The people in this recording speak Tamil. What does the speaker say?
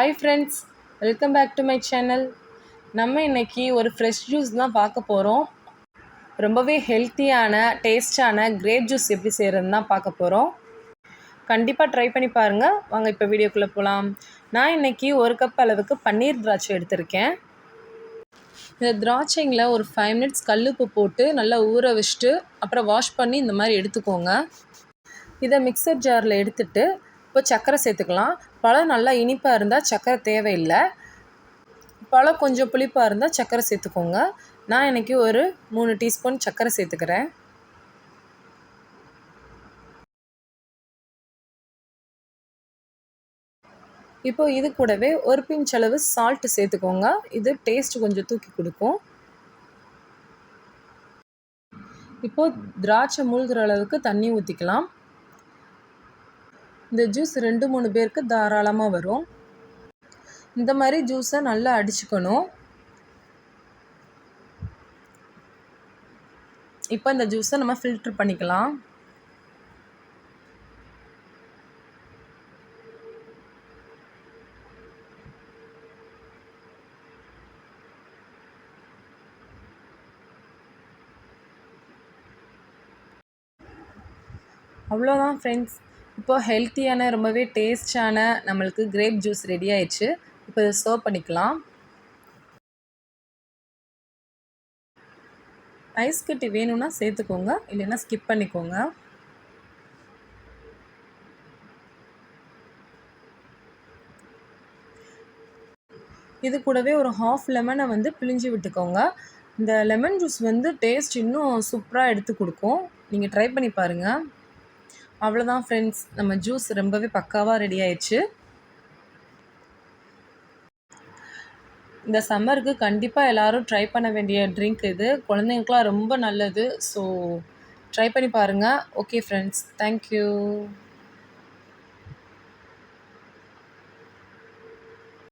Hi friends, welcome back to my channel. நம்ம இன்றைக்கி ஒரு ஃப்ரெஷ் ஜூஸ் தான் பார்க்க போகிறோம். ரொம்பவே ஹெல்த்தியான டேஸ்டான கிரேப் ஜூஸ் எப்படி செய்கிறதுன்னு தான் பார்க்க போகிறோம். கண்டிப்பாக ட்ரை பண்ணி பாருங்கள். வாங்க இப்போ வீடியோக்குள்ளே போகலாம். நான் இன்றைக்கி 1 கப் அளவுக்கு பன்னீர் திராட்சை எடுத்திருக்கேன். இந்த திராட்சைங்களை ஒரு 5 மினிட்ஸ் கல்லுப்பு போட்டு நல்லா ஊற வச்சுட்டு அப்புறம் வாஷ் பண்ணி இந்த மாதிரி எடுத்துக்கோங்க. இதை மிக்சர் ஜாரில் எடுத்துட்டு இப்போ சர்க்கரை சேர்த்துக்கலாம். பழம் நல்லா இனிப்பாக இருந்தால் சர்க்கரை தேவையில்லை. பழம் கொஞ்சம் புளிப்பாக இருந்தால் சர்க்கரை சேர்த்துக்கோங்க. நான் இன்றைக்கி ஒரு 3 டீஸ்பூன் சர்க்கரை சேர்த்துக்கிறேன். இப்போது இது கூடவே ஒரு பிஞ்ச் அளவு சால்ட்டு சேர்த்துக்கோங்க. இது டேஸ்ட் கொஞ்சம் தூக்கி கொடுக்கும். இப்போது திராட்சை மூழ்கிற அளவுக்கு தண்ணி ஊற்றிக்கலாம். இந்த ஜூஸ் 2-3 பேருக்கு தாராளமாக வரும். இந்த மாதிரி ஜூஸை நல்லா அடிச்சுக்கணும். இப்போ இந்த ஜூஸை நம்ம ஃபில்ட்ரு பண்ணிக்கலாம். அவ்வளோதான் ஃப்ரெண்ட்ஸ். இப்போது ஹெல்த்தியான ரொம்பவே டேஸ்டான நம்மளுக்கு கிரேப் ஜூஸ் ரெடி ஆயிடுச்சு. இப்போ இதை சர்வ் பண்ணிக்கலாம். ஐஸ் கட்டி வேணும்னா சேர்த்துக்கோங்க, இல்லைன்னா ஸ்கிப் பண்ணிக்கோங்க. இது கூடவே ஒரு ஹாஃப் லெமனை பிழிஞ்சு விட்டுக்கோங்க. இந்த லெமன் ஜூஸ் டேஸ்ட் இன்னும் சூப்பராக எடுத்து கொடுக்கும். நீங்கள் ட்ரை பண்ணி பாருங்கள். அவ்வளோதான் ஃப்ரெண்ட்ஸ், நம்ம ஜூஸ் ரொம்பவே பக்காவாக ரெடி ஆயிடுச்சு. இந்த சம்மருக்கு கண்டிப்பாக எல்லோரும் ட்ரை பண்ண வேண்டிய ட்ரிங்க் இது. குழந்தைங்களுக்குலாம் ரொம்ப நல்லது. ஸோ ட்ரை பண்ணி பாருங்கள். Okay friends, thank you.